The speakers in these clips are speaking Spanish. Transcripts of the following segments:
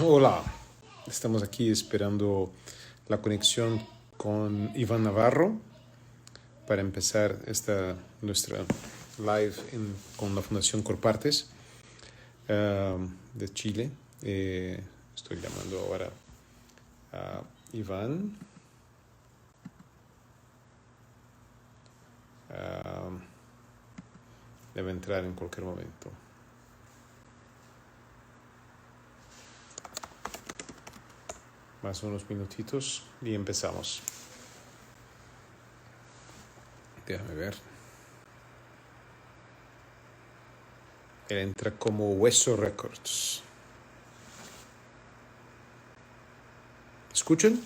Hola, estamos aquí esperando la conexión con Iván Navarro para empezar nuestra live con la Fundación Corpartes de Chile. Estoy llamando ahora a Iván. Debe entrar en cualquier momento. Más unos minutitos y empezamos. Déjame ver. Él entra como Hueso Records. ¿Escuchan?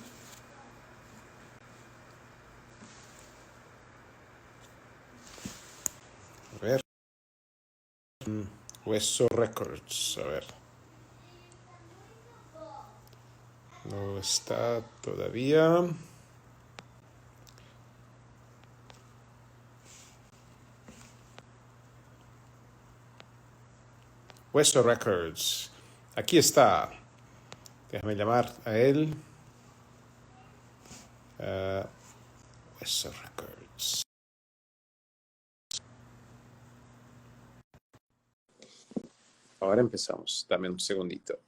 A ver. Hueso Records. A ver. No está todavía. Hueso Records. Aquí está. Déjame llamar a él. Hueso Records. Ahora empezamos. Dame un segundito.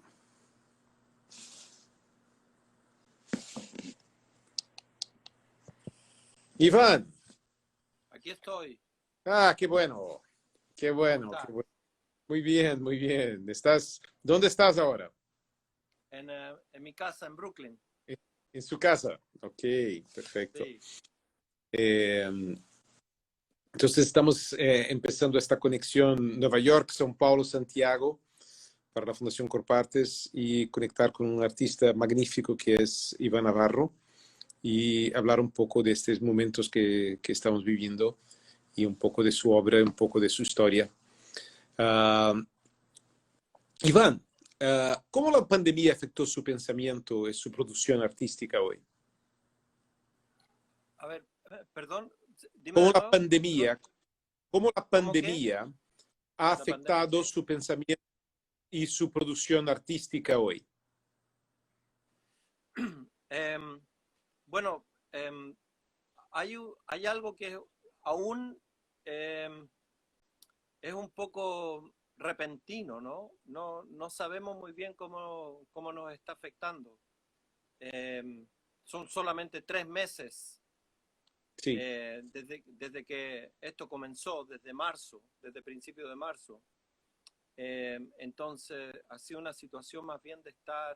Iván. Aquí estoy. Ah, qué bueno. Qué ¿Cómo bueno, qué está? bueno. Muy bien, muy bien. ¿Dónde estás ahora? En mi casa en Brooklyn. En, en su casa. Ok, perfecto. Sí. Eh, entonces estamos empezando esta conexión Nueva York, São Paulo, Santiago para la Fundación Corpartes y conectar con un artista magnífico que es Iván Navarro y hablar un poco de estos momentos que estamos viviendo y un poco de su obra, un poco de su historia. Iván, ¿cómo la pandemia afectó su pensamiento y su producción artística hoy? A ver, perdón, dime ¿Cómo de la nuevo. No, pandemia, cómo la ¿cómo qué? pandemia ha La pandemia, afectado sí. su pensamiento y su producción artística hoy? Em, bueno, em, hay algo que aún em, es un poco repentino, ¿no? No sabemos muy bien cómo nos está afectando. Em, Son solamente 3 meses Sí. desde que esto comenzó, desde marzo, desde principio de marzo. Entonces, ha sido una situación más bien de estar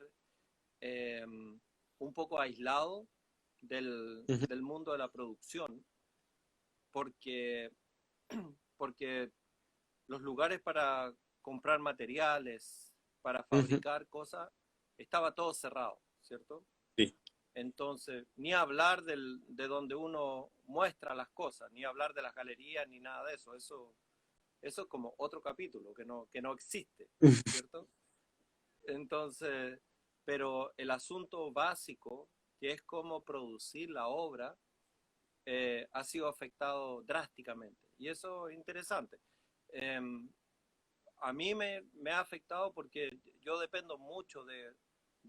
un poco aislado Ujú, del mundo de la producción, porque, porque los lugares para comprar materiales, para ujú, fabricar cosas, estaba todo cerrado, ¿cierto? sí. Entonces, ni hablar de donde uno muestra las cosas, ni hablar de las galerías, ni nada de eso. Eso es como otro capítulo que no existe, ¿cierto? Entonces, pero el asunto básico, que es cómo producir la obra, ha sido afectado drásticamente. Y eso es interesante. Eh, a mí me ha afectado porque yo dependo mucho de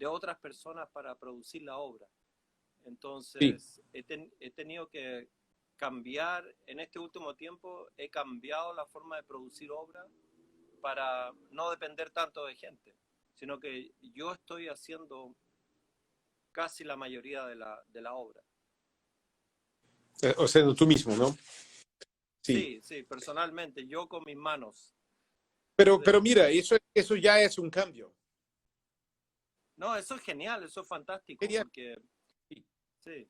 otras personas para producir la obra. Sí. Entonces, he tenido que cambiar, en este último tiempo, he cambiado la forma de producir obra para no depender tanto de gente, sino que yo estoy haciendo casi la mayoría de la obra. O sea, tú mismo, ¿no? Sí. Sí, sí, personalmente, yo con mis manos. Pero Sí. mira, eso ya es un cambio. No, eso es genial, eso es fantástico, Sería, porque sí, sí,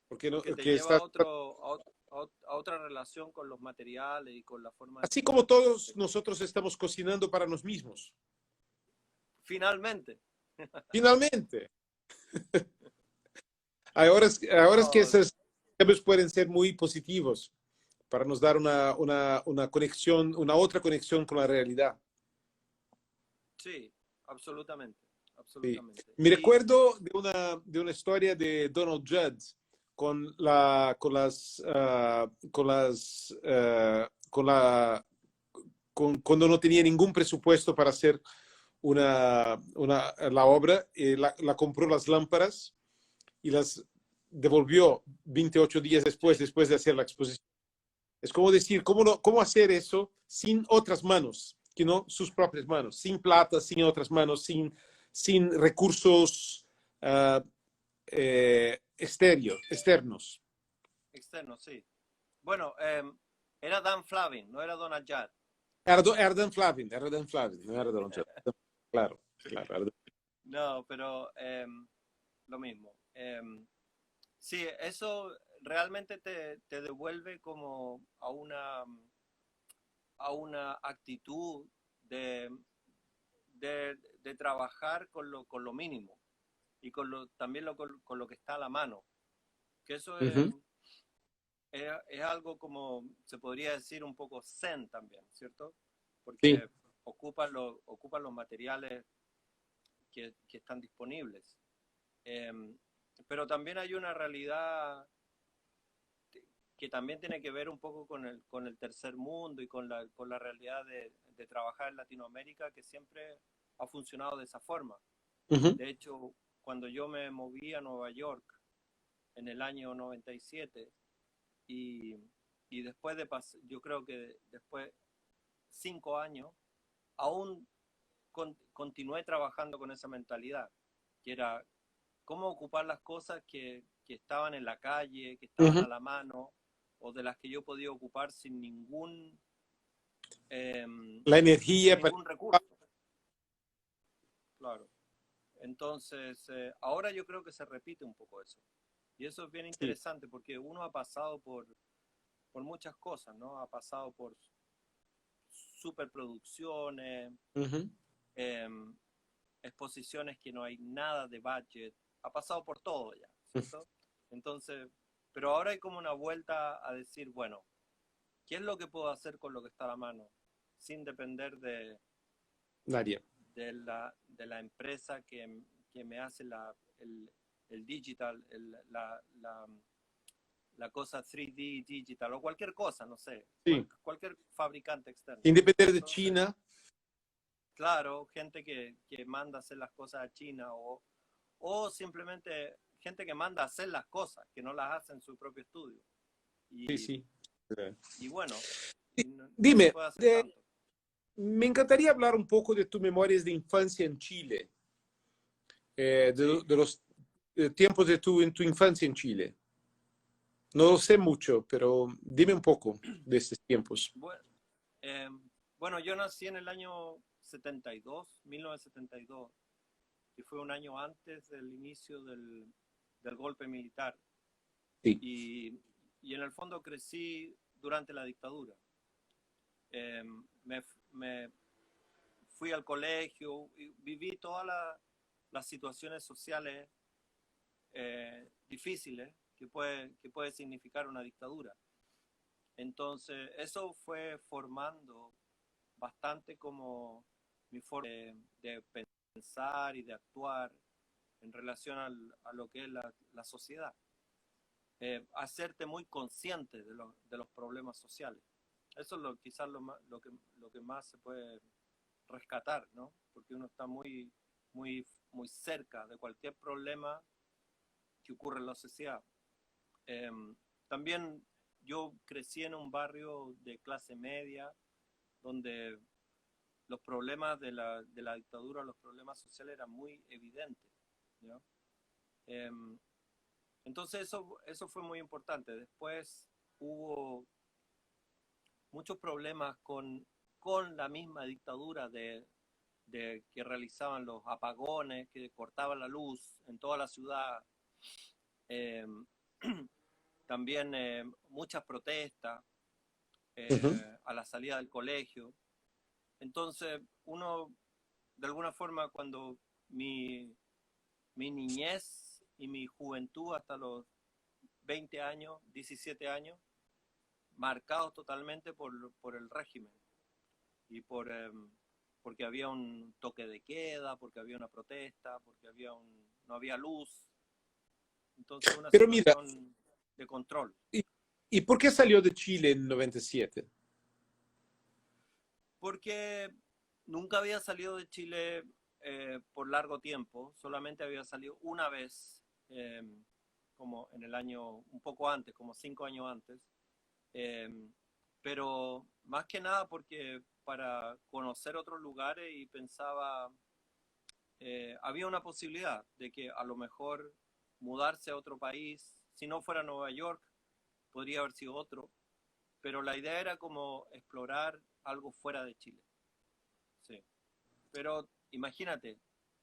porque, no, porque te que lleva estás, a otra relación con los materiales y con la forma de así como producir. todos Sí. nosotros estamos cocinando para nosotros mismos. Finalmente. Finalmente. Ahora es que No, esos cambios pueden ser muy positivos para nos dar una conexión, una otra conexión con la realidad. sí, absolutamente, Sí. absolutamente. Me recuerdo de una historia de Donald Judd cuando no tenía ningún presupuesto para hacer la obra, la compró las lámparas y las devolvió 28 días después de hacer la exposición. Es como decir, ¿cómo hacer eso sin otras manos, que no sus propias manos, sin plata, sin otras manos, sin recursos externos? Externo, sí. Bueno, era Dan Flavin, no era Donald Judd. Era Dan Flavin, no era Donald Judd. Claro, claro. No, pero lo mismo. Sí, eso realmente te devuelve como a una actitud de, de trabajar con lo mínimo y también con lo que está a la mano. Que eso es algo como, se podría decir, un poco zen también, ¿cierto? Sí. Porque ocupan los materiales que están disponibles. Pero también hay una realidad que también tiene que ver un poco con el tercer mundo y con la realidad de trabajar en Latinoamérica, que siempre ha funcionado de esa forma. De hecho, cuando yo me moví a Nueva York en el año 97, y después yo creo que después 5 años, aún continué trabajando con esa mentalidad, que era cómo ocupar las cosas que estaban en la calle, que estaban a la mano, o de las que yo podía ocupar sin ningún, la energía sin ningún recurso. Claro. Entonces, ahora yo creo que se repite un poco eso. Y eso es bien interesante porque uno ha pasado por muchas cosas, ¿no? Ha pasado por superproducciones, exposiciones que no hay nada de budget, ha pasado por todo ya, ¿cierto? Entonces, pero ahora hay como una vuelta a decir, bueno, ¿qué es lo que puedo hacer con lo que está a la mano? Sin depender de nadie. De la empresa que me hace el digital, la cosa 3D digital o cualquier cosa, no sé, Sí. cualquier fabricante externo. Sin depender de Entonces, China. Claro, gente que manda a hacer las cosas a China o simplemente gente que manda a hacer las cosas, que no las hace en su propio estudio. Sí. Y bueno, Dime, no se puede hacer tanto. me encantaría hablar un poco de tus memorias de infancia en Chile, de los tiempos en tu infancia en Chile. No lo sé mucho, pero dime un poco de estos tiempos. Bueno, yo nací en el año 1972, que fue un año antes del inicio del golpe militar. Sí. Y en el fondo crecí durante la dictadura. Me fui al colegio y viví todas las situaciones sociales difíciles que puede significar una dictadura. Entonces, eso fue formando bastante como mi forma de pensar y de actuar en relación a lo que es la sociedad. Hacerte muy consciente de los problemas sociales. Eso es quizás lo que más se puede rescatar, ¿no? Porque uno está muy cerca de cualquier problema que ocurre en la sociedad. También yo crecí en un barrio de clase media donde los problemas de la dictadura, los problemas sociales eran muy evidentes, ¿no? Entonces eso fue muy importante. Después hubo muchos problemas con la misma dictadura de que realizaban los apagones, que cortaban la luz en toda la ciudad. También muchas protestas a la salida del colegio. Entonces, uno, de alguna forma, cuando mi niñez y mi juventud hasta los 20 años, 17 años, marcados totalmente por el régimen y porque había un toque de queda, porque había una protesta, porque no había luz. Entonces, una Pero mira, situación de control. ¿y por qué salió de Chile en 97? Porque nunca había salido de Chile por largo tiempo, solamente había salido una vez, como en el año, un poco antes, como 5 años antes, eh, pero más que nada porque para conocer otros lugares y pensaba, había una posibilidad de que a lo mejor mudarse a otro país, si no fuera Nueva York, podría haber sido otro, pero la idea era como explorar algo fuera de Chile. Sí. Pero imagínate,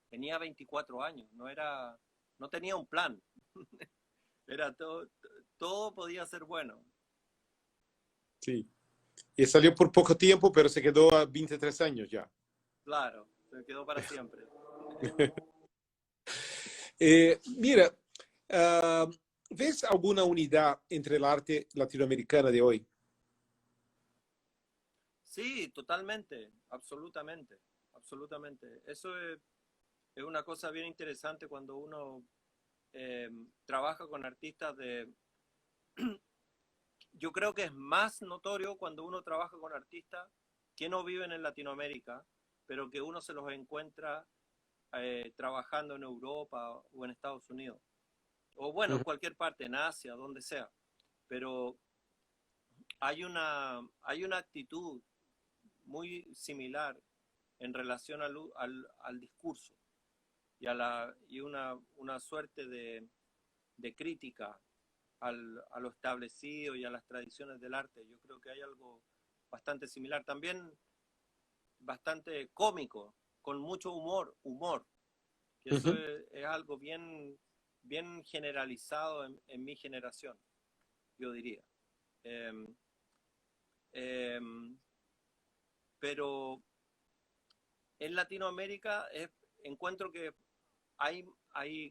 tenía 24 años, no tenía un plan, era todo podía ser bueno. Sí. Y salió por poco tiempo, pero se quedó a 23 años ya. Claro, se quedó para siempre. Mira, uh, ¿ves alguna unidad entre el arte latinoamericana de hoy? Sí, totalmente, absolutamente, absolutamente. Es una cosa bien interesante cuando uno trabaja con artistas de... Yo creo que es más notorio cuando uno trabaja con artistas que no viven en Latinoamérica, pero que uno se los encuentra trabajando en Europa o en Estados Unidos. O bueno, en Ujú, cualquier parte, en Asia, donde sea. Pero hay una actitud muy similar en relación al discurso y una suerte de crítica a lo establecido y a las tradiciones del arte. Yo creo que hay algo bastante similar, también bastante cómico, con mucho humor, que eso ujú. es algo bien generalizado en mi generación, yo diría. Eh, eh, pero en Latinoamérica encuentro que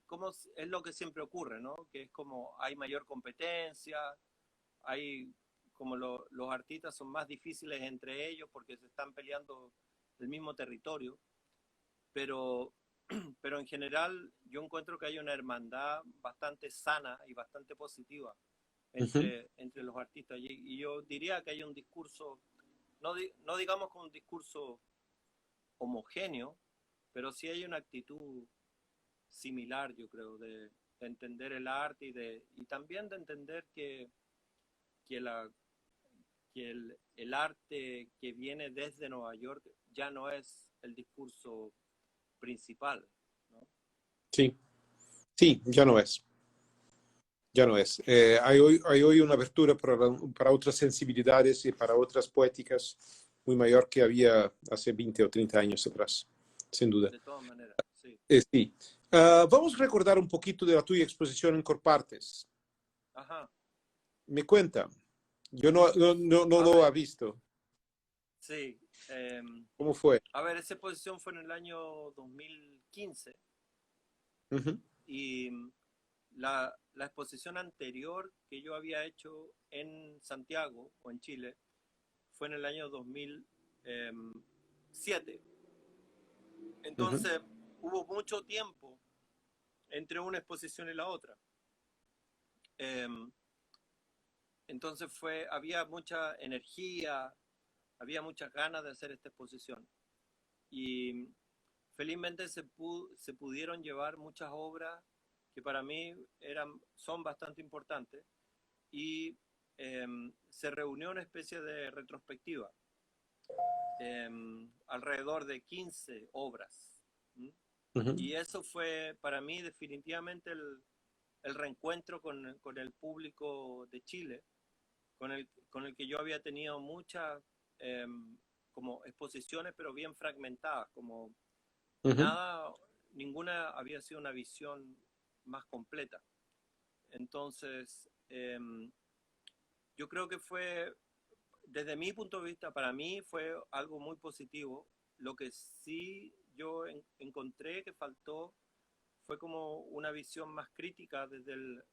como es lo que siempre ocurre, ¿no? Que es como hay mayor competencia, hay como los artistas son más difíciles entre ellos porque se están peleando el mismo territorio, pero, pero en general yo encuentro que hay una hermandad bastante sana y bastante positiva Ujú. entre los artistas y yo diría que hay un discurso, no digamos con un discurso homogéneo, pero sí hay una actitud similar, yo creo, de entender el arte y también de entender que, la, que el arte que viene desde Nueva York ya no es el discurso principal, ¿no? Sí, sí, ya no es. Ya no es. Hay hoy una apertura para otras sensibilidades y para otras poéticas muy mayor que había hace 20 o 30 años atrás, sin duda. De todas maneras, sí. Sí. Vamos a recordar un poquito de la tuya exposición en Corpartes. Ajá. Me cuenta. Yo no A lo ver, he visto. sí. ¿Cómo fue? A ver, esa exposición fue en el año 2015 Ujú, y la exposición anterior que yo había hecho en Santiago o en Chile fue en el año 2007. ujú, Entonces hubo mucho tiempo entre una exposición y la otra. Eh, entonces había mucha energía, había muchas ganas de hacer esta exposición. Y felizmente se pudieron llevar muchas obras que para mí son bastante importantes y eh, se reunió una especie de retrospectiva, eh, alrededor de 15 obras. ¿Mm? ujú, Y eso fue para mí definitivamente el reencuentro con el público de Chile, con el que yo había tenido muchas como exposiciones, pero bien fragmentadas, como ujú. nada, ninguna había sido una visión más completa. Entonces, yo creo que desde mi punto de vista, para mí fue algo muy positivo. Lo que sí yo encontré que faltó fue como una visión más crítica desde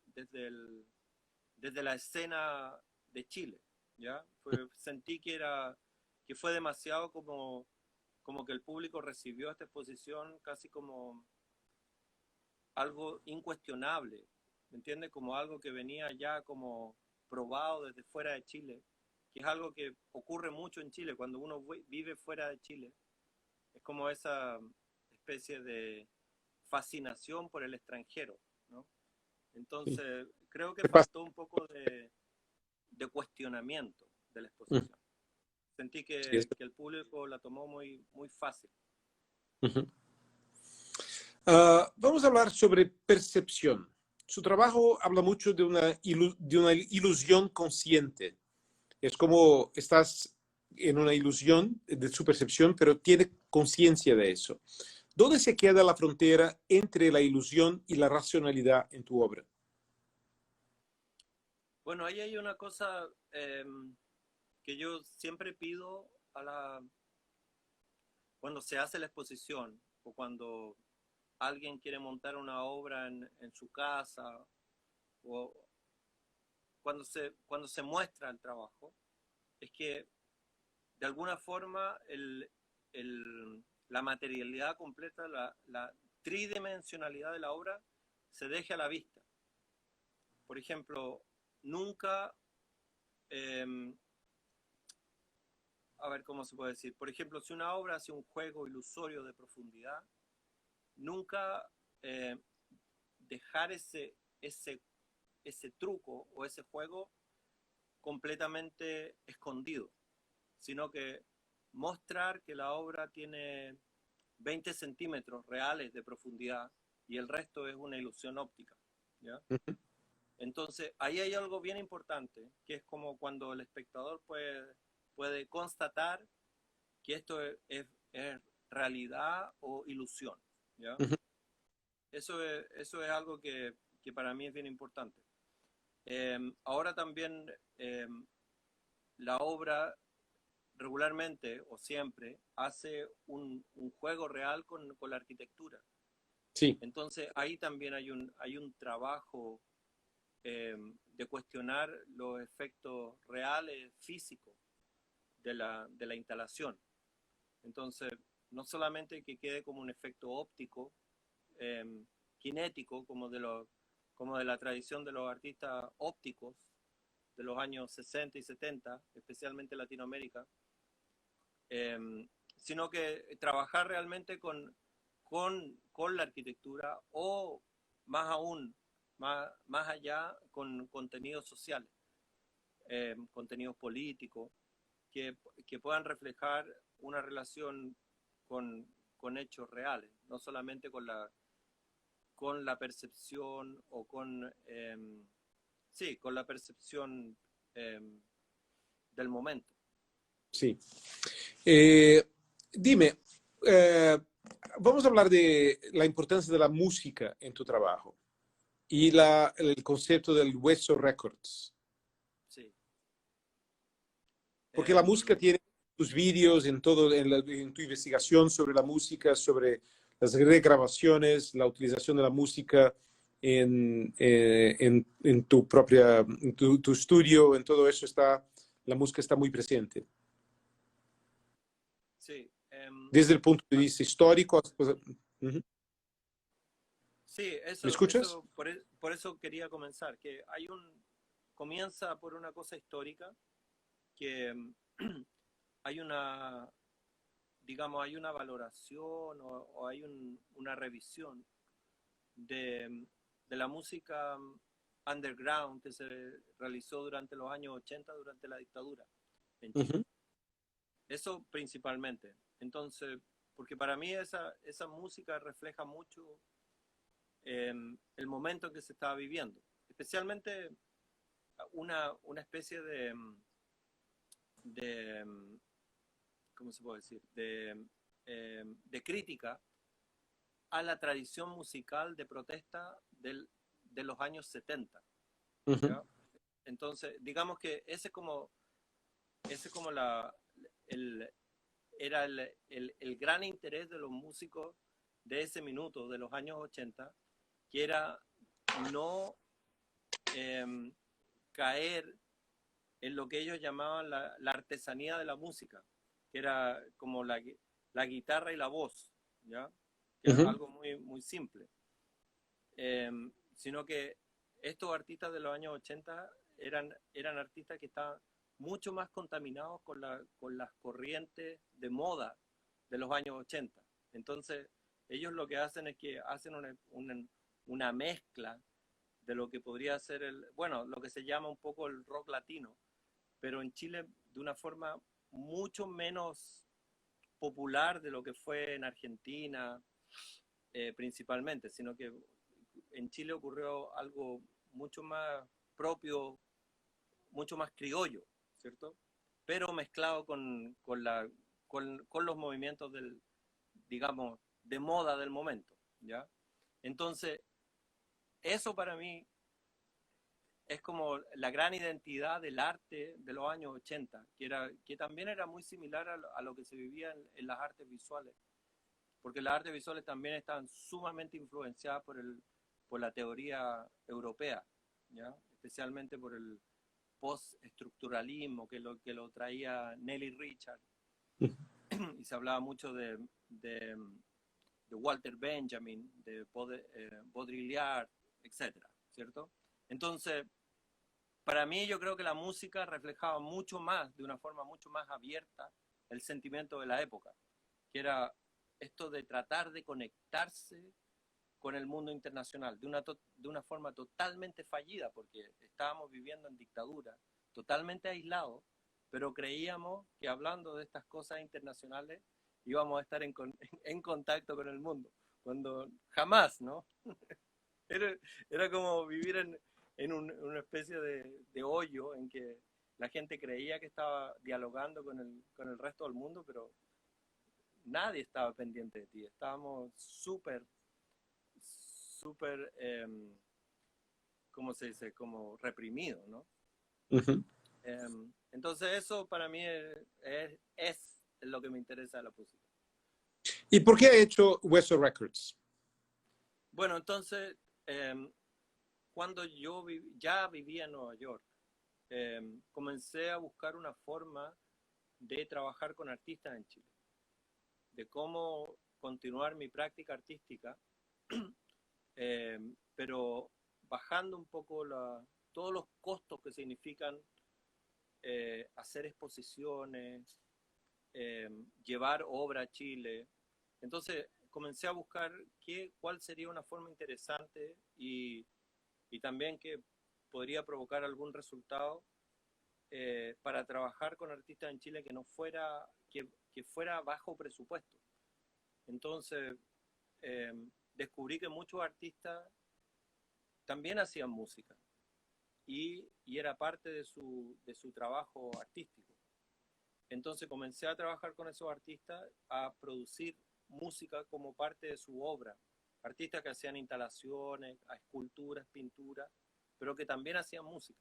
la escena de Chile, ¿ya? Sentí que fue demasiado como que el público recibió esta exposición casi como algo incuestionable, ¿me entiendes? Como algo que venía ya como probado desde fuera de Chile, que es algo que ocurre mucho en Chile, cuando uno vive fuera de Chile, Es como esa especie de fascinación por el extranjero, ¿no? Sí. Entonces, creo que ¿Qué pasa? faltó un poco de cuestionamiento de la Mm, exposición. Sentí sí, que el público la tomó muy, muy fácil. ujú. Vamos a hablar sobre percepción. Su trabajo habla mucho de una ilusión consciente. Es como estás en una ilusión de su percepción, pero tiene conciencia de eso. ¿Dónde se queda la frontera entre la ilusión y la racionalidad en tu obra? Bueno, ahí hay una cosa que yo siempre pido cuando se hace la exposición o cuando alguien quiere montar una obra en su casa o cuando se muestra el trabajo, es que de alguna forma la materialidad completa, la tridimensionalidad de la obra se deje a la vista. Por ejemplo, nunca, eh, a ver cómo se puede decir, por ejemplo, si una obra hace un juego ilusorio de profundidad, nunca eh, dejar ese truco o ese juego completamente escondido, sino que mostrar que la obra tiene 20 centímetros reales de profundidad y el resto es una ilusión óptica, ¿ya? Entonces, ahí hay algo bien importante, que es como cuando el espectador puede constatar que esto es realidad o ilusión, ¿ya? Eso es algo que para mí es bien importante. Ahora también la obra regularmente o siempre hace un juego real con la arquitectura. Sí. Entonces ahí también hay un trabajo de cuestionar los efectos reales físicos de la instalación. Entonces, no solamente que quede como un efecto óptico, eh, cinético, como de la tradición de los artistas ópticos de los años 60 y 70, especialmente en Latinoamérica, eh, sino que trabajar realmente con la arquitectura o más aún, más allá, con contenidos sociales, contenidos políticos, que puedan reflejar una relación con hechos reales, no solamente con la percepción o sí, con la percepción eh, del momento. Sí. Dime, eh, vamos a hablar de la importancia de la música en tu trabajo y el concepto del Hueso Records. Sí. Porque la música tiene tus vídeos, en tu investigación sobre la música, sobre las regrabaciones, la utilización de la música en tu propia, tu estudio, en todo eso la música está muy presente. Sí, Desde el punto de vista histórico. Uh-huh. sí, ¿Me escuchas? por eso quería comenzar, que comienza por una cosa histórica, que hay digamos, hay una valoración o hay una revisión de la música underground que se realizó durante los años 80, durante la dictadura en Chile. Uh-huh. Eso principalmente. Entonces, porque para mí esa música refleja mucho el momento en que se estaba viviendo. Especialmente una especie de ¿cómo se puede decir? De crítica a la tradición musical de protesta de los años 70. Uh-huh. ¿Ya? Entonces, digamos que ese como el, era el gran interés de los músicos de ese minuto, de los años 80, que era no eh, caer en lo que ellos llamaban la artesanía de la música, que era como la guitarra y la voz, ¿ya? Que era Uh-huh. algo muy, muy simple. Eh, Sino que estos artistas de los años 80 eran artistas que estaban mucho más contaminados con las corrientes de moda de los años 80. Entonces, ellos lo que hacen es que hacen una mezcla de lo que podría ser lo que se llama un poco el rock latino, pero en Chile de una forma mucho menos popular de lo que fue en Argentina, principalmente, sino que en Chile ocurrió algo mucho más propio, mucho más criollo, ¿cierto? Pero mezclado con los movimientos digamos, de moda del momento, ¿ya? Entonces, eso para mí es como la gran identidad del arte de los años 80, que también era muy similar a lo que se vivía en las artes visuales, porque las artes visuales también estaban sumamente influenciadas por la teoría europea, ¿ya? Especialmente por el postestructuralismo que lo traía Nelly Richard, y se hablaba mucho de Walter Benjamin, de Baudrillard, etcétera, ¿cierto? Entonces, para mí yo creo que la música reflejaba mucho más, de una forma mucho más abierta, el sentimiento de la época, que era esto de tratar de conectarse con el mundo internacional, de una forma totalmente fallida, porque estábamos viviendo en dictadura, totalmente aislados, pero creíamos que hablando de estas cosas internacionales íbamos a estar en contacto con el mundo, cuando jamás, ¿no? Era como vivir en una especie de hoyo en que la gente creía que estaba dialogando con el resto del mundo, pero nadie estaba pendiente de ti. Estábamos súper, ¿cómo se dice? Como reprimidos, ¿no? Uh-huh. Entonces eso para mí es lo que me interesa de la música. ¿Y por qué ha hecho Hueso Records? Bueno, entonces, cuando yo ya vivía en Nueva York, comencé a buscar una forma de trabajar con artistas en Chile, de cómo continuar mi práctica artística, pero bajando un poco todos los costos que significan hacer exposiciones, llevar obra a Chile. Entonces comencé a buscar cuál sería una forma interesante y también que podría provocar algún resultado para trabajar con artistas en Chile que fuera bajo presupuesto. Entonces descubrí que muchos artistas también hacían música y era parte de su trabajo artístico. Entonces comencé a trabajar con esos artistas, a producir música como parte de su obra. Artistas que hacían instalaciones, esculturas, pinturas, pero que también hacían música.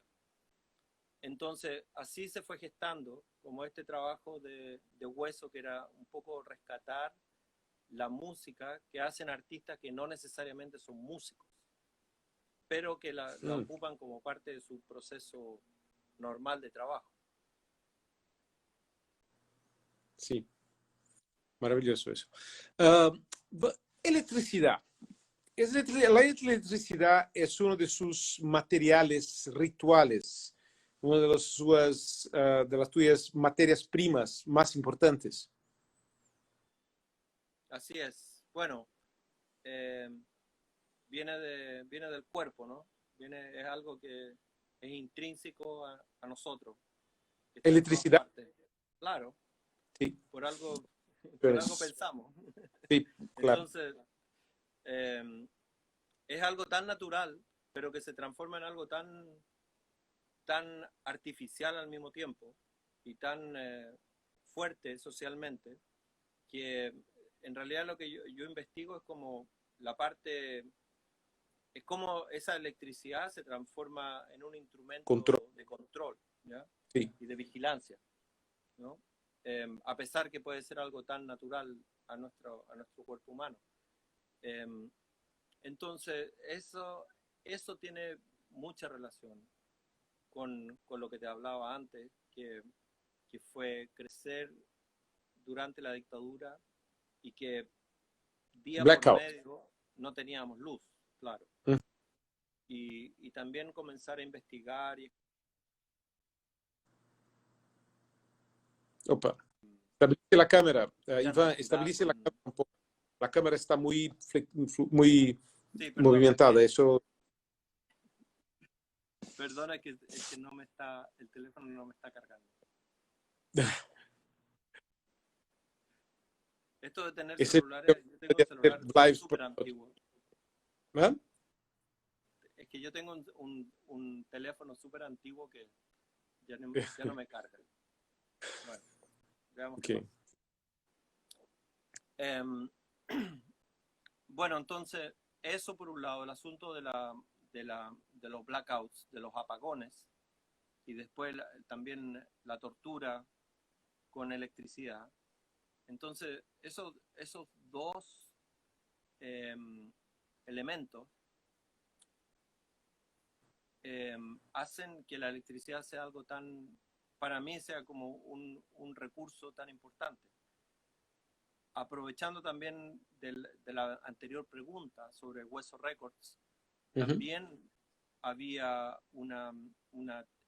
Entonces, así se fue gestando como este trabajo de Hueso, que era un poco rescatar la música que hacen artistas que no necesariamente son músicos, pero que la ocupan como parte de su proceso normal de trabajo. Sí, maravilloso eso. Electricidad. La electricidad es uno de sus materiales rituales, una de las tuyas materias primas más importantes. Así es. Bueno, viene del cuerpo, ¿no? Es algo que es intrínseco a nosotros. Que está en todas Electricidad. partes. Claro, Sí. por algo Pues, pensamos. sí, claro. Entonces, es algo tan natural, pero que se transforma en algo tan artificial al mismo tiempo y tan fuerte socialmente, que en realidad lo que yo investigo es como la parte, es como esa electricidad se transforma en un instrumento Control. de control, ¿ya? Sí. Y de vigilancia, ¿no? A pesar que puede ser algo tan natural a nuestro cuerpo humano. Entonces, eso tiene mucha relación con lo que te hablaba antes, que fue crecer durante la dictadura y que día Blackout. por medio no teníamos luz, claro. Y también comenzar a investigar. Opa, Estabilice la cámara. Ya Iván, nos da estabilice la con... cámara un poco. La cámara está muy Sí, perdona, movimentada. Eso. perdona que, es que no me está, el teléfono no me está cargando. Esto de tener Ese celulares, yo tengo un puede hacer celular lives súper pronto. antiguo. ¿Ah? Es que yo tengo un teléfono súper antiguo que ya no me carga. Bueno, veamos qué Okay. pasa. Bueno, entonces, eso por un lado, el asunto de los blackouts, de los apagones, y después también la tortura con electricidad. Entonces, esos dos elementos hacen que la electricidad sea algo tan, para mí sea como un recurso tan importante. Aprovechando también de la anterior pregunta sobre Hueso Records, también había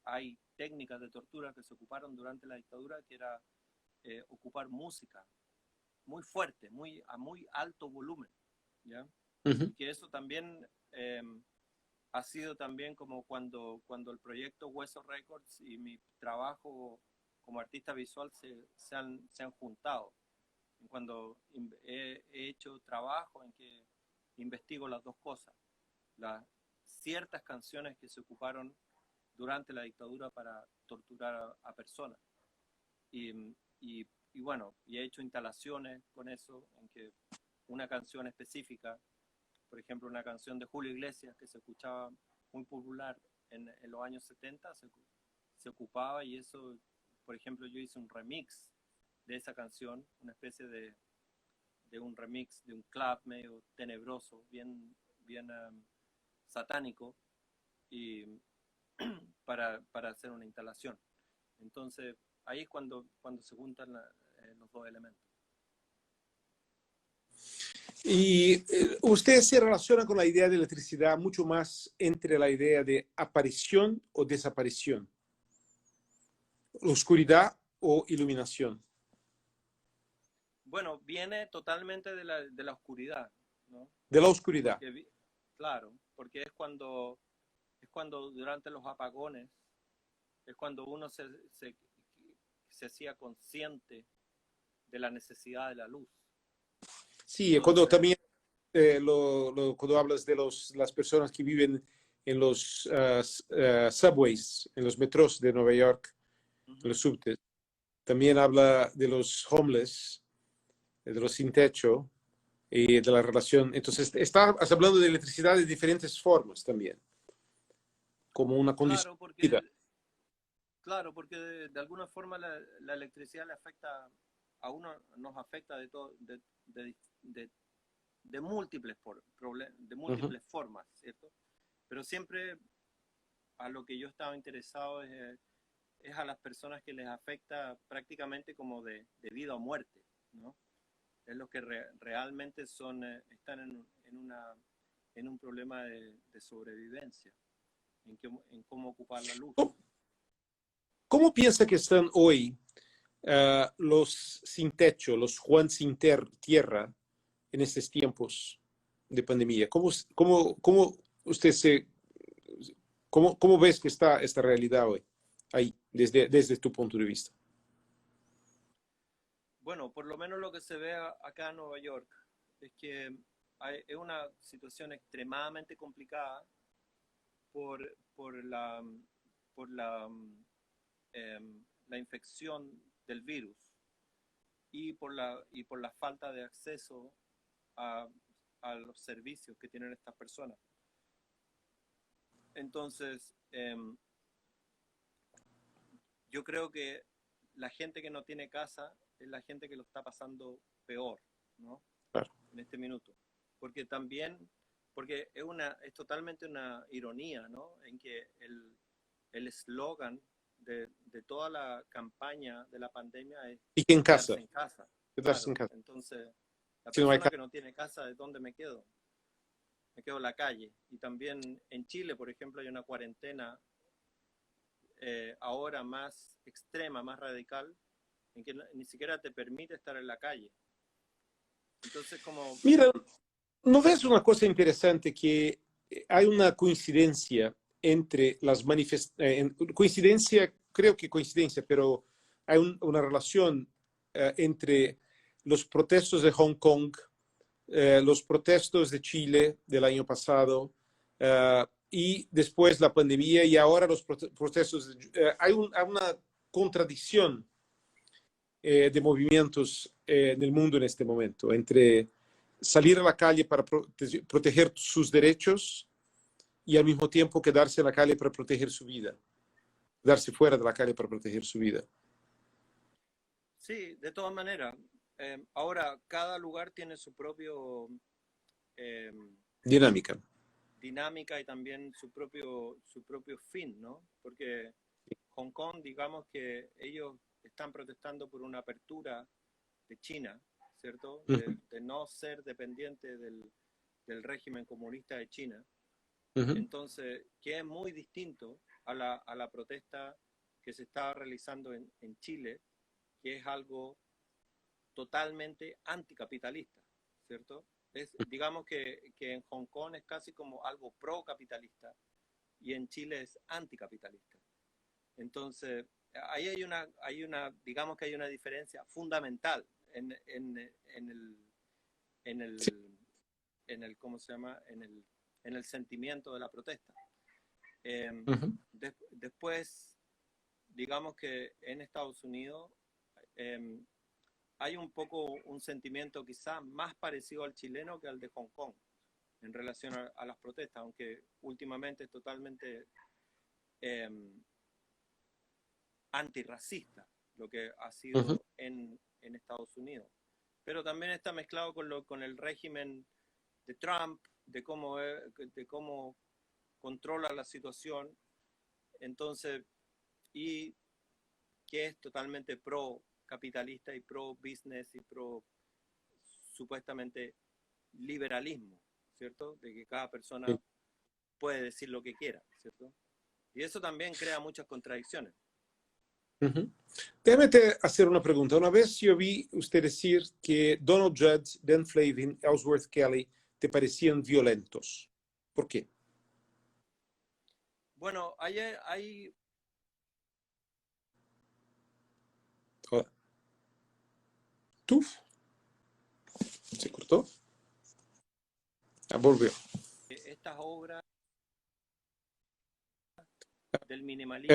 hay técnicas de tortura que se ocuparon durante la dictadura, que era ocupar música muy fuerte, a muy alto volumen, ¿ya? Y que eso también ha sido también como cuando el proyecto Hueso Records y mi trabajo como artista visual se han juntado. Cuando he hecho trabajo en que investigo las dos cosas, las ciertas canciones que se ocuparon durante la dictadura para torturar a personas. Y, y bueno, y he hecho instalaciones con eso, en que una canción específica, por ejemplo, una canción de Julio Iglesias que se escuchaba muy popular en los años 70, se ocupaba, y eso, por ejemplo, yo hice un remix de esa canción, una especie de un remix de un club medio tenebroso, bien satánico, y para hacer una instalación. Entonces, ahí es cuando se juntan los dos elementos. Y usted se relaciona con la idea de electricidad mucho más entre la idea de aparición o desaparición, oscuridad o iluminación. Bueno, viene totalmente de la oscuridad, ¿no? De la oscuridad. Porque, claro, porque es cuando durante los apagones, es cuando uno se hacía consciente de la necesidad de la luz. Sí, cuando Entonces, también cuando hablas de las personas que viven en los subways, en los metros de Nueva York, en los subtes, también habla de los homeless, de los sin techo y de la relación. Entonces, estás hablando de electricidad de diferentes formas también, como una condición claro, de vida. porque de alguna forma la electricidad le afecta a uno, nos afecta de, de múltiples, de múltiples formas, ¿cierto? Pero siempre a lo que yo estaba interesado es a las personas que les afecta prácticamente como de vida o muerte, ¿no? Es lo que realmente están en un problema de sobrevivencia, en cómo ocupar la luz. ¿Cómo piensa que están hoy los sin techo, los Juan sin tierra en estos tiempos de pandemia? ¿Cómo usted cómo ves que está esta realidad hoy, ahí, desde tu punto de vista? Bueno, por lo menos lo que se ve acá en Nueva York es que es una situación extremadamente complicada por, por la, por la infección del virus y por la falta de acceso a, a los servicios que tienen estas personas. Entonces, yo creo que la gente que no tiene casa es la gente que lo está pasando peor, ¿no? Claro. En este minuto. Porque es totalmente una ironía, ¿no? En que el eslogan de toda la campaña de la pandemia es Y que en casa, quedarse en casa. quedarse en Claro, casa. entonces la Si no hay persona casa. que no tiene casa, ¿de dónde me quedo? Me quedo en la calle. Y también en Chile, por ejemplo, hay una cuarentena ahora más extrema, más radical, en que ni siquiera te permite estar en la calle. Entonces, como... Mira, ¿no ves una cosa interesante? Que hay una coincidencia entre las manifestaciones, coincidencia, creo que coincidencia, pero hay una relación entre los protestos de Hong Kong, los protestos de Chile del año pasado, y después la pandemia y ahora los protestos. Hay una contradicción de movimientos en el mundo en este momento, entre salir a la calle para proteger sus derechos y al mismo tiempo quedarse en la calle para proteger su vida, quedarse fuera de la calle para proteger su vida. Sí, de todas maneras. Ahora, cada lugar tiene su propio Dinámica. dinámica y también su propio fin, ¿no? Porque Hong Kong, digamos que ellos están protestando por una apertura de China, ¿cierto? De no ser dependiente del régimen comunista de China. Entonces, que es muy distinto a la protesta que se está realizando en Chile, que es algo totalmente anticapitalista, ¿cierto? Digamos que en Hong Kong es casi como algo pro-capitalista y en Chile es anticapitalista. Entonces, ahí digamos que hay una diferencia fundamental Sí. ¿cómo se llama? En el sentimiento de la protesta. Después, digamos que en Estados Unidos hay un poco un sentimiento quizás más parecido al chileno que al de Hong Kong en relación a las protestas, aunque últimamente es totalmente antirracista lo que ha sido en Estados Unidos. Pero también está mezclado con el régimen de Trump, de cómo controla la situación, entonces, y que es totalmente pro-capitalista y pro-business y supuestamente liberalismo, ¿cierto? De que cada persona puede decir lo que quiera, ¿cierto? Y eso también crea muchas contradicciones. Déjame hacer una pregunta. Una vez yo vi usted decir que Donald Judd, Dan Flavin, Ellsworth Kelly te parecían violentos. ¿Por qué? Bueno, hay... Hola. ¿Tuf? ¿Se cortó? Ah, volvió. Estas obras del minimalismo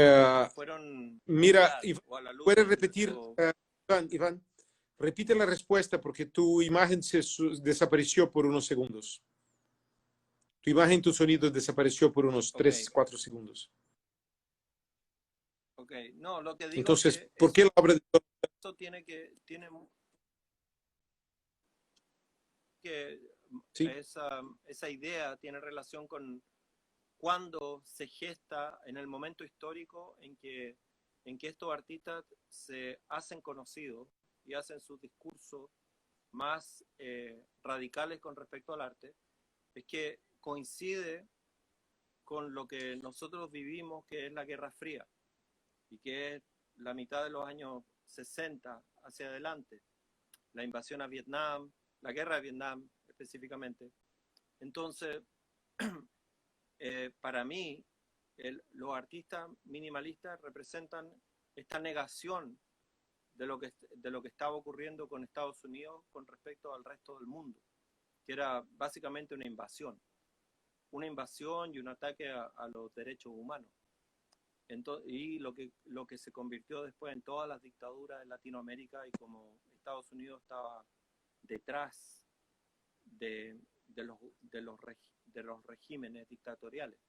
fueron mira, mundial, o a la luz ¿puedes repetir, o... Iván? Repite la respuesta porque tu imagen desapareció por unos segundos. Tu imagen, tu sonido desapareció por unos 3, 4 segundos. Ok, no, lo que digo Entonces, es que ¿por qué la obra de eso tiene que sí? esa idea tiene relación con cuando se gesta en el momento histórico en que estos artistas se hacen conocidos y hacen sus discursos más radicales con respecto al arte, es que coincide con lo que nosotros vivimos, que es la Guerra Fría, y que es la mitad de los años 60 hacia adelante, la invasión a Vietnam, la guerra de Vietnam específicamente. Entonces, para mí, los artistas minimalistas representan esta negación de lo que estaba ocurriendo con Estados Unidos con respecto al resto del mundo, que era básicamente una invasión y un ataque a los derechos humanos. Entonces, y lo que se convirtió después en todas las dictaduras de Latinoamérica, y como Estados Unidos estaba detrás de los regímenes dictatoriales.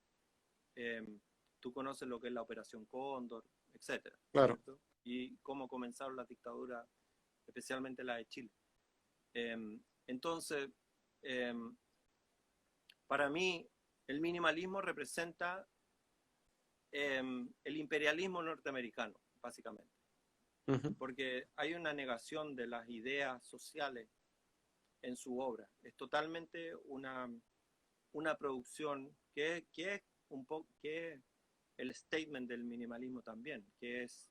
Tú conoces lo que es la Operación Cóndor, etcétera, Claro. ¿cierto? Y cómo comenzaron las dictaduras, especialmente la de Chile. Entonces, para mí, el minimalismo representa el imperialismo norteamericano, básicamente. Porque hay una negación de las ideas sociales en su obra. Es totalmente una producción que es un poco que es el statement del minimalismo también, que es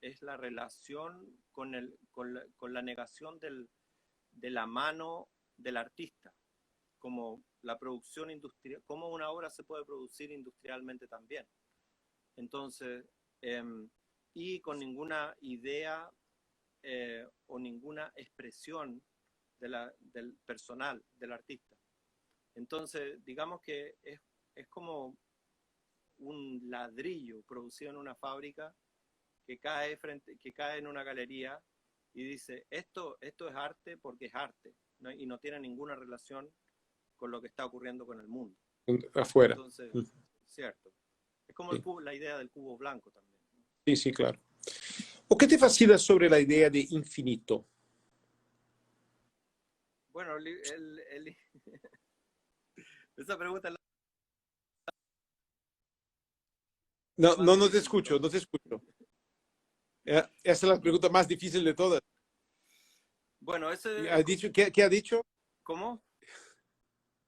es la relación con la negación de la mano del artista, como la producción industrial, cómo una obra se puede producir industrialmente también. Entonces, y con ninguna idea o ninguna expresión del personal, del artista. Entonces, digamos que es como un ladrillo producido en una fábrica que cae en una galería y dice, esto es arte porque es arte, ¿no? Y no tiene ninguna relación con lo que está ocurriendo con el mundo. Afuera. Entonces, cierto. Es como Sí. la idea del cubo blanco también, ¿no? Sí, sí, claro. ¿O qué te fascina sobre la idea de infinito? Bueno, esa pregunta es la más No te difícil de escucho, no todas. te escucho. Esa es la pregunta más difícil de todas. Bueno, ¿Qué ha dicho? ¿cómo?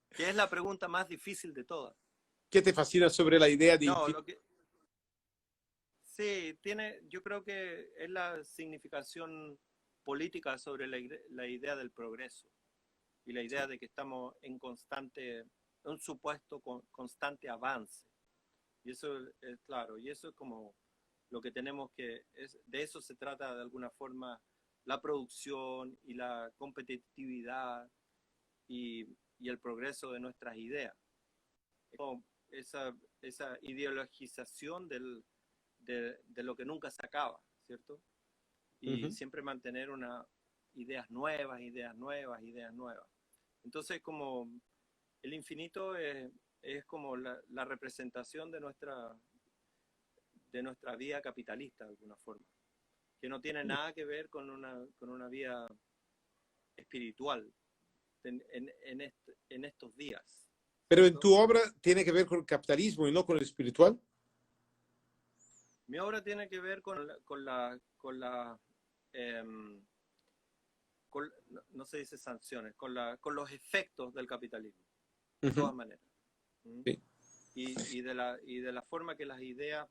¿Qué es la pregunta más difícil de todas? ¿Qué te fascina sobre la idea de No, infinito? sí, yo creo que es la significación política sobre la idea del progreso y la idea de que estamos en un supuesto constante avance. Y eso es claro, y eso es como lo que tenemos de eso se trata de alguna forma la producción y la competitividad y el progreso de nuestras ideas. Es como esa ideologización de lo que nunca se acaba, ¿cierto? Y siempre mantener ideas nuevas, ideas nuevas, ideas nuevas. Entonces, como el infinito es como la representación de nuestra vida capitalista, de alguna forma, que no tiene nada que ver con una vida espiritual en estos días. Pero en ¿Cierto? tu obra tiene que ver con el capitalismo y no con el espiritual. Mi obra tiene que ver no se dice sanciones, con los efectos del capitalismo, de todas maneras. Sí. Y de la forma que las ideas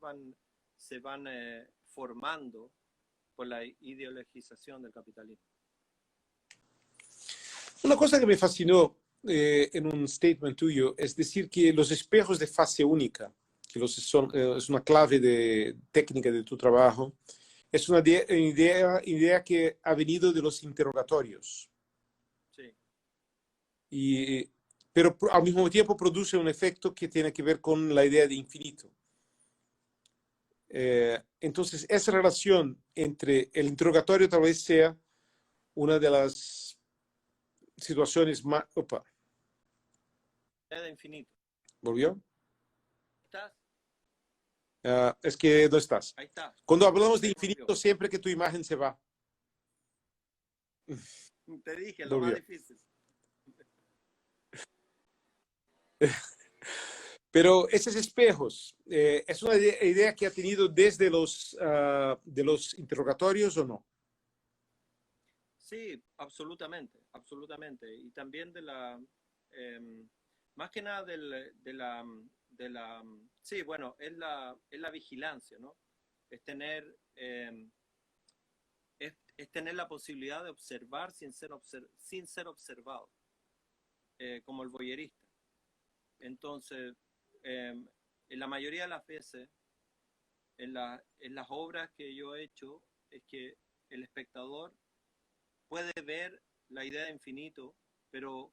se van formando por la ideologización del capitalismo. Una cosa que me fascinó en un statement tuyo es decir que los espejos de fase única, que es una clave técnica de tu trabajo, es una idea que ha venido de los interrogatorios. Sí. Pero al mismo tiempo produce un efecto que tiene que ver con la idea de infinito. Entonces, esa relación entre el interrogatorio tal vez sea una de las situaciones más... Opa, De infinito. ¿volvió? ¿Estás? Es que no estás. Ahí está. Cuando hablamos de Volvió. infinito, siempre que tu imagen se va. Te dije, lo más Volvió. difícil. Pero esos espejos, ¿es una idea que ha tenido desde de los interrogatorios o no? Sí, absolutamente, absolutamente. Y también más que nada sí, bueno, es la vigilancia, ¿no? Es tener, es tener la posibilidad de observar sin ser observado, como el voyerista. Entonces, en la mayoría de las veces, en las obras que yo he hecho, es que el espectador puede ver la idea de infinito, pero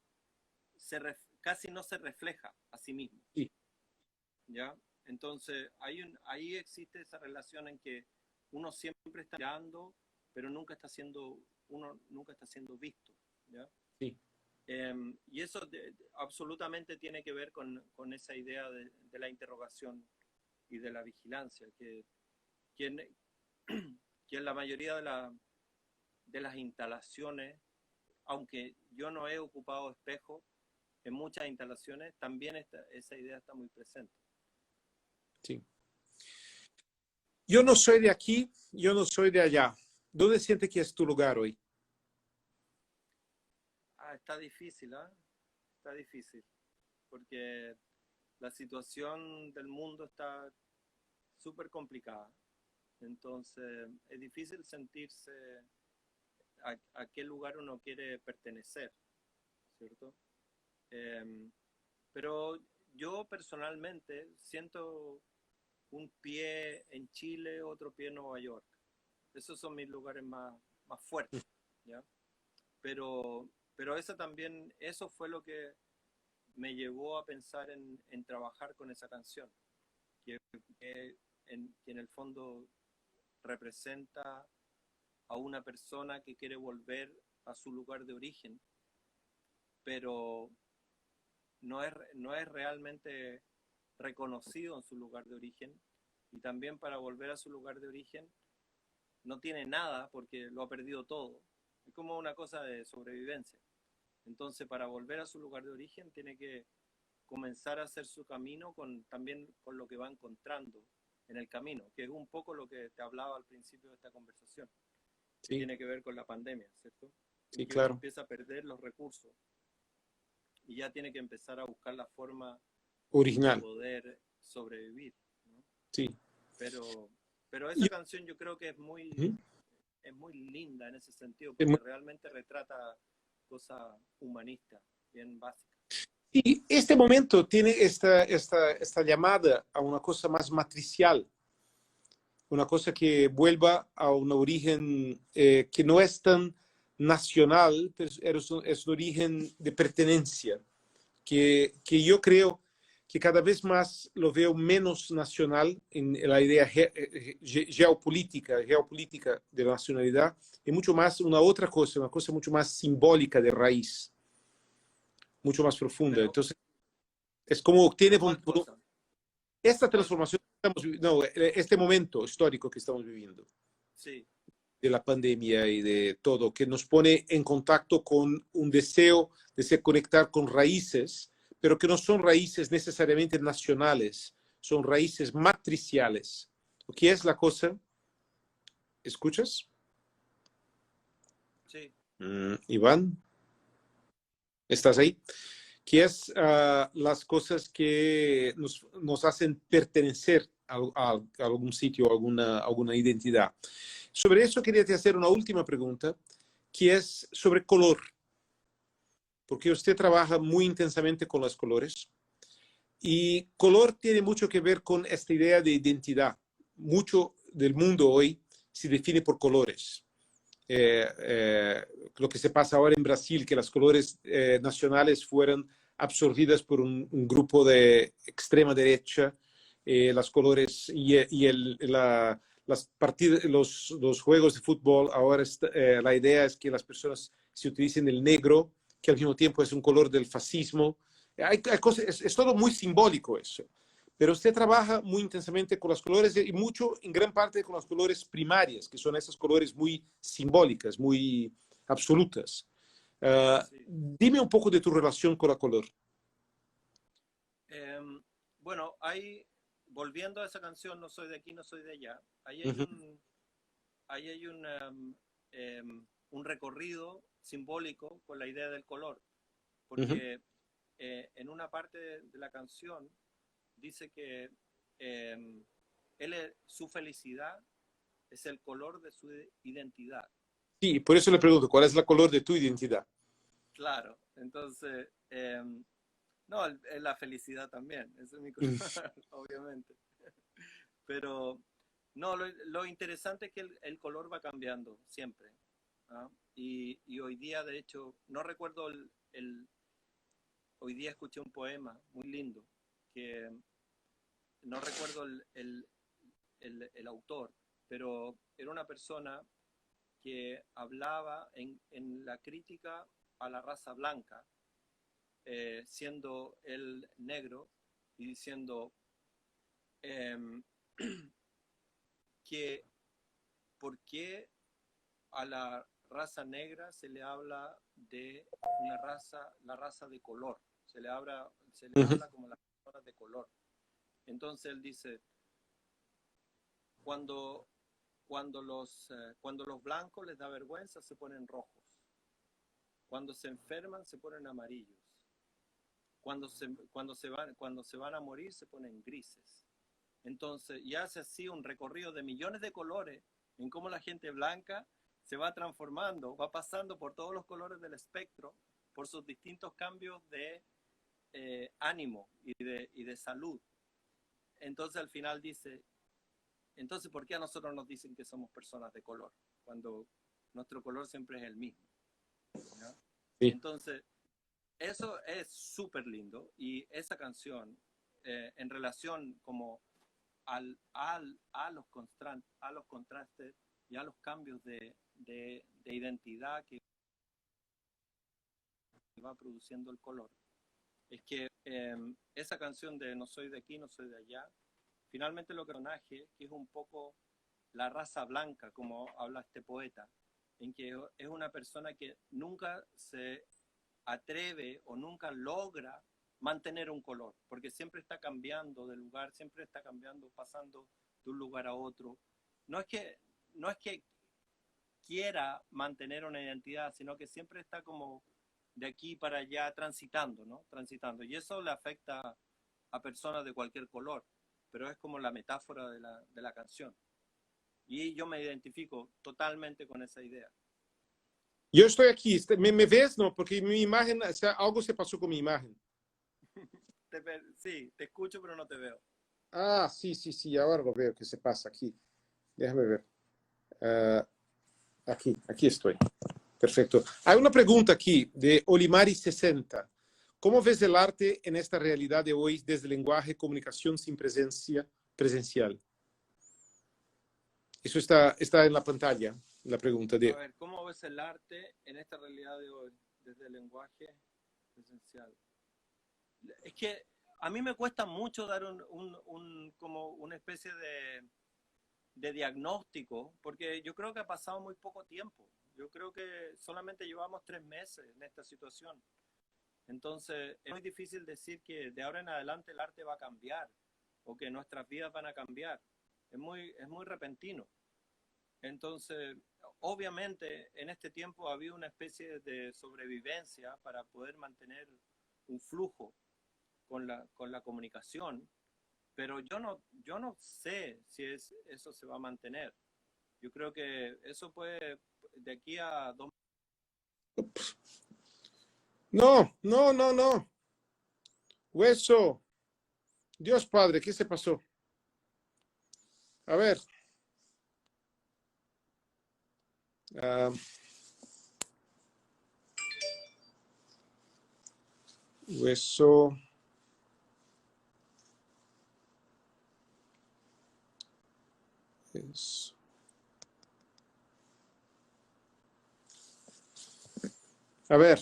casi no se refleja a sí mismo. Sí. ¿Ya? Entonces, ahí existe esa relación en que uno siempre está mirando, pero uno nunca está siendo visto. ¿Ya? Sí. Y eso absolutamente tiene que ver con esa idea de la interrogación y de la vigilancia, que en la mayoría de las instalaciones, aunque yo no he ocupado espejo, en muchas instalaciones también esa idea está muy presente. Sí. Yo no soy de aquí, yo no soy de allá. ¿Dónde sientes que es tu lugar hoy? Está difícil, ¿eh? Está difícil, porque la situación del mundo está súper complicada. Entonces es difícil sentirse a qué lugar uno quiere pertenecer, ¿cierto? Pero yo personalmente siento un pie en Chile, otro pie en Nueva York. Esos son mis lugares más fuertes, ¿ya? Pero eso fue lo que me llevó a pensar en trabajar con esa canción, que en el fondo representa a una persona que quiere volver a su lugar de origen, pero no es realmente reconocido en su lugar de origen, y también para volver a su lugar de origen no tiene nada porque lo ha perdido todo. Es como una cosa de sobrevivencia. Entonces, para volver a su lugar de origen tiene que comenzar a hacer su camino también con lo que va encontrando en el camino, que es un poco lo que te hablaba al principio de esta conversación, que Sí, tiene que ver con la pandemia, ¿cierto? En sí, que uno claro. empieza a perder los recursos y ya tiene que empezar a buscar la forma de Original. poder sobrevivir, ¿no? Sí. Pero, pero esa Yo- canción yo creo que Ujú. es muy linda en ese sentido, Es muy- porque realmente retrata cosas humanistas, bien básicas. Y este momento tiene esta llamada a una cosa más matricial, una cosa que vuelva a un origen que no es tan nacional, pero es un origen de pertenencia, que yo creo que cada vez más lo veo menos nacional en la idea geopolítica de la nacionalidad, y mucho más una otra cosa, una cosa mucho más simbólica de raíz, mucho más profunda. Pero, Entonces, es como tiene pero ¿cuál cosa? esta ¿Cuál? transformación que estamos viviendo, no, este momento histórico que estamos viviendo, Sí, de la pandemia y de todo, que nos pone en contacto con un deseo de se conectar con raíces, pero que no son raíces necesariamente nacionales, son raíces matriciales. ¿Qué es la cosa? ¿Escuchas? sí. Iván, ¿estás ahí? ¿Qué es las cosas que nos hacen pertenecer a algún sitio, alguna identidad? Sobre eso quería te hacer una última pregunta, que es sobre color, porque usted trabaja muy intensamente con los colores y color tiene mucho que ver con esta idea de identidad. Mucho del mundo hoy se define por colores. Lo que se pasa ahora en Brasil, que las colores nacionales fueron absorbidas por un grupo de extrema derecha, las colores y las partidas, los juegos de fútbol, ahora la idea es que las personas se utilicen el negro, que al mismo tiempo es un color del fascismo. Hay cosas, es todo muy simbólico eso. Pero usted trabaja muy intensamente con los colores y mucho, en gran parte, con los colores primarias, que son esos colores muy simbólicas, muy absolutas. Sí. Dime un poco de tu relación con la color. Bueno, volviendo a esa canción, No soy de aquí, no soy de allá, Uh -huh, ahí hay un recorrido simbólico con la idea del color, uh -huh. porque en una parte de la canción dice que su felicidad es el color de su identidad. Sí, por eso le pregunto, ¿cuál es la color de tu identidad? Claro, entonces, no, la felicidad también, ese es mi color, Uh obviamente. Pero no, lo interesante es que el color va cambiando siempre. ¿Ah? Y hoy día, de hecho, no recuerdo hoy día escuché un poema muy lindo, que no recuerdo el autor, pero era una persona que hablaba en la crítica a la raza blanca, siendo él negro, y diciendo eh, que por qué a la raza negra se le habla de la raza de color, -huh. habla como las personas de color. Entonces él dice, cuando, cuando los blancos les da vergüenza se ponen rojos, cuando se enferman se ponen amarillos, cuando se van a morir se ponen grises. Entonces, y hace así un recorrido de millones de colores en cómo la gente blanca se va transformando, va pasando por todos los colores del espectro, por sus distintos cambios de ánimo y de salud. Entonces al final dice, entonces ¿por qué a nosotros nos dicen que somos personas de color? Cuando nuestro color siempre es el mismo, ¿no? Sí. Entonces, eso es súper lindo y esa canción, en relación como a los contrastes y a los cambios de identidad que va produciendo el color, es que esa canción de no soy de aquí, no soy de allá, finalmente lo que personaje, que es un poco la raza blanca, como habla este poeta, en que es una persona que nunca se atreve o nunca logra mantener un color, porque siempre está cambiando de lugar, siempre está cambiando, pasando de un lugar a otro. No es que quiera mantener una identidad, sino que siempre está como de aquí para allá transitando, ¿no? Transitando. Y eso le afecta a personas de cualquier color, pero es como la metáfora de la canción. Y yo me identifico totalmente con esa idea. Yo estoy aquí. ¿Me ves? No, porque mi imagen, o sea, algo se pasó con mi imagen. Sí, te escucho, pero no te veo. Ah, sí, sí, sí, ahora lo veo que se pasa aquí. Déjame ver. Aquí estoy. Perfecto. Hay una pregunta aquí de Olimari60. ¿Cómo ves el arte en esta realidad de hoy desde el lenguaje, comunicación sin presencia presencial? Eso está en la pantalla, la pregunta A de... ver, ¿cómo ves el arte en esta realidad de hoy, desde el lenguaje esencial? Es que a mí me cuesta mucho dar como una especie de diagnóstico, porque yo creo que ha pasado muy poco tiempo. Yo creo que solamente llevamos 3 meses en esta situación. Entonces, es muy difícil decir que de ahora en adelante el arte va a cambiar o que nuestras vidas van a cambiar. Es muy repentino. Entonces, obviamente, en este tiempo ha habido una especie de sobrevivencia para poder mantener un flujo con la comunicación, pero yo no sé si eso se va a mantener. Yo creo que eso puede, de aquí a 2 No, no, no, no. Hueso. Dios Padre, ¿qué se pasó? A ver. Uh, hueso. Eso. A ver.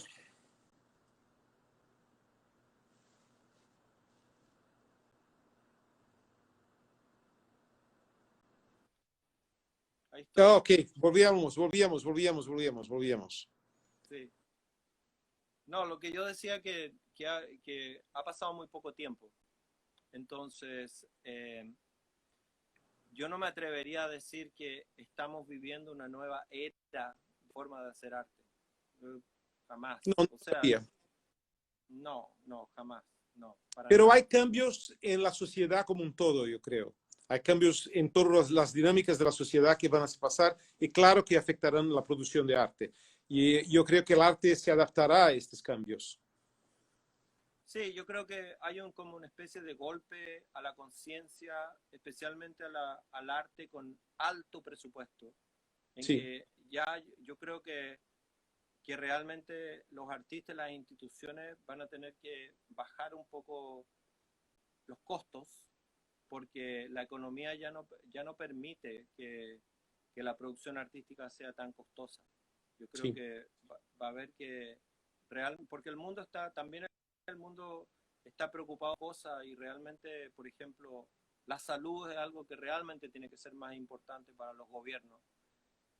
ahí Ah, estoy. ok, volvíamos. Sí. No, lo que yo decía que ha pasado muy poco tiempo. Entonces, yo no me atrevería a decir que estamos viviendo una nueva era de forma de hacer arte. No, Jamás. no O sea, todavía. no, jamás. No, para Pero nada. hay cambios en la sociedad como un todo, yo creo. Hay cambios en todas las dinámicas de la sociedad que van a pasar y claro que afectarán la producción de arte. Y yo creo que el arte se adaptará a estos cambios. Sí, yo creo que hay como una especie de golpe a la conciencia, especialmente al arte con alto presupuesto, en Sí, que ya yo creo que realmente los artistas y las instituciones van a tener que bajar un poco los costos porque la economía ya no permite que la producción artística sea tan costosa. Yo creo sí, que va a haber que porque el mundo está, también el mundo está preocupado por cosas y realmente, por ejemplo, la salud es algo que realmente tiene que ser más importante para los gobiernos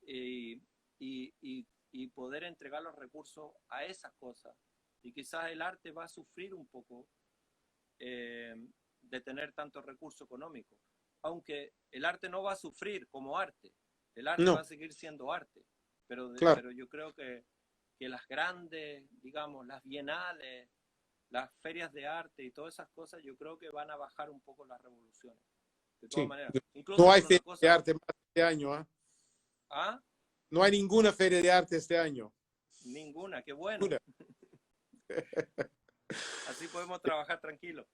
y, y poder entregar los recursos a esas cosas. Y quizás el arte va a sufrir un poco eh, de tener tanto recurso económico. Aunque el arte no va a sufrir como arte, el arte va no, a seguir siendo arte, claro. pero yo creo que las grandes, digamos, las bienales, las ferias de arte y todas esas cosas, yo creo que van a bajar un poco las revoluciones. de todas Sí. maneras. No Incluso hay por una feria de cosa... arte más este año, ¿ah? ¿Ah? No hay ninguna feria de arte este año. Ninguna, qué bueno. Ninguna. Así podemos trabajar tranquilo.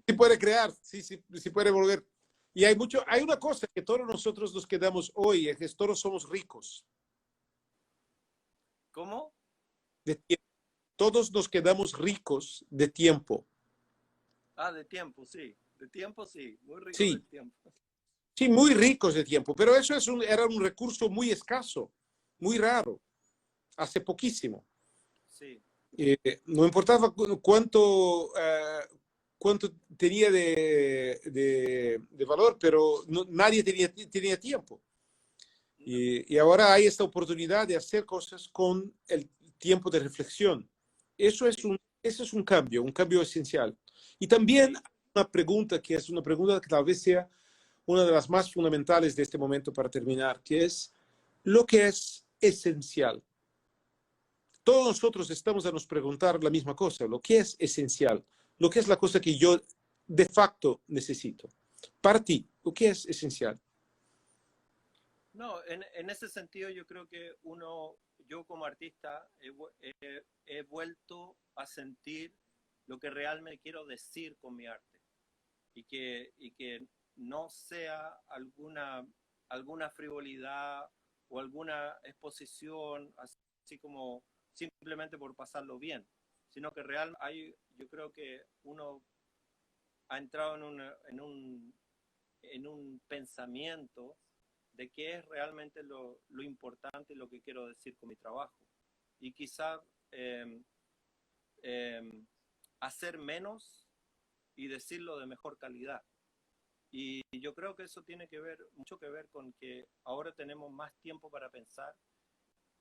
Sí puede crear, sí, sí, sí puede volver. Y hay una cosa que todos nosotros nos quedamos hoy, es que todos somos ricos ¿Cómo? de tiempo. Todos nos quedamos ricos de tiempo. Ah, de tiempo, sí. De tiempo, sí. Muy rico Sí, del tiempo. sí, muy ricos de tiempo, pero eso era un recurso muy escaso, muy raro, hace poquísimo. Sí. No importaba cuánto tenía de valor, pero nadie tenía tiempo. No, Y ahora hay esta oportunidad de hacer cosas con el tiempo de reflexión. sí, Eso es un cambio esencial. Y también sí. una pregunta que es una pregunta que tal vez sea una de las más fundamentales de este momento para terminar, que es lo que es esencial. Todos nosotros estamos a nos preguntar la misma cosa, lo que es esencial, lo que es la cosa que yo de facto necesito. Para ti, lo que es esencial. No, en ese sentido yo creo que yo como artista he vuelto a sentir lo que realmente quiero decir con mi arte y que no sea alguna frivolidad o alguna exposición así como simplemente por pasarlo bien, sino que yo creo que uno ha entrado en un pensamiento de qué es realmente lo importante y lo que quiero decir con mi trabajo. Y quizá eh, eh, hacer menos y decirlo de mejor calidad. Y yo creo que eso tiene mucho que ver con que ahora tenemos más tiempo para pensar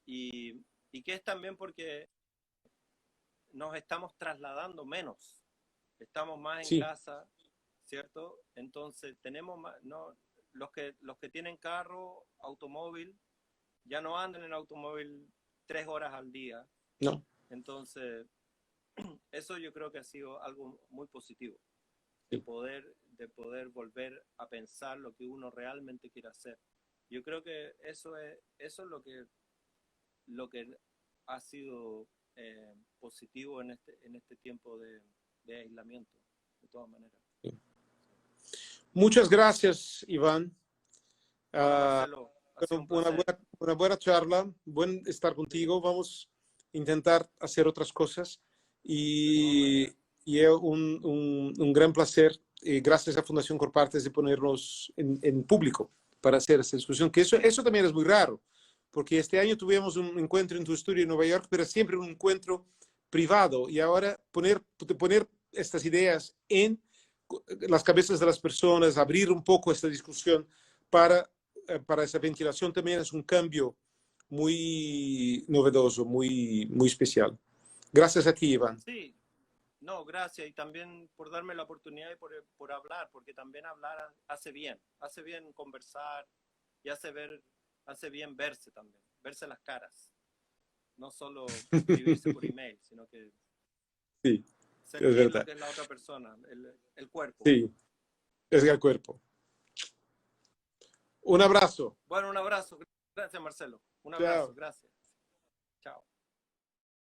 y que es también porque nos estamos trasladando menos, estamos más en Sí, casa, ¿cierto? Entonces tenemos más, no, los que tienen carro, automóvil, ya no andan en automóvil 3 horas al día. no. Entonces, eso yo creo que ha sido algo muy positivo, de Sí. poder volver a pensar lo que uno realmente quiere hacer. Yo creo que eso es lo que ha sido positivo en este tiempo de aislamiento, de todas maneras. Muchas gracias, Iván. Bueno, Uh, Marcelo, ha sido un una placer. una buena charla, buen estar Sí, contigo. Vamos a intentar hacer otras cosas de todas y, maneras. y es un gran placer. Gracias a Fundación Corpartes de ponernos en público para hacer esta discusión, que eso también es muy raro, porque este año tuvimos un encuentro en tu estudio en Nueva York, pero siempre un encuentro privado y ahora poner estas ideas en las cabezas de las personas, abrir un poco esta discusión para esa ventilación también es un cambio muy novedoso, muy especial. Gracias a ti, Iván. Sí, no, gracias. Y también por darme la oportunidad y por hablar, porque también hablar hace bien conversar y hace bien verse también, verse las caras. No solo escribirse por email, sino que Sí, es sentir lo verdad. que es la otra persona, el cuerpo. Sí, es el cuerpo. Un abrazo. Bueno, un abrazo. Gracias, Marcelo. Un abrazo. Chao. Gracias.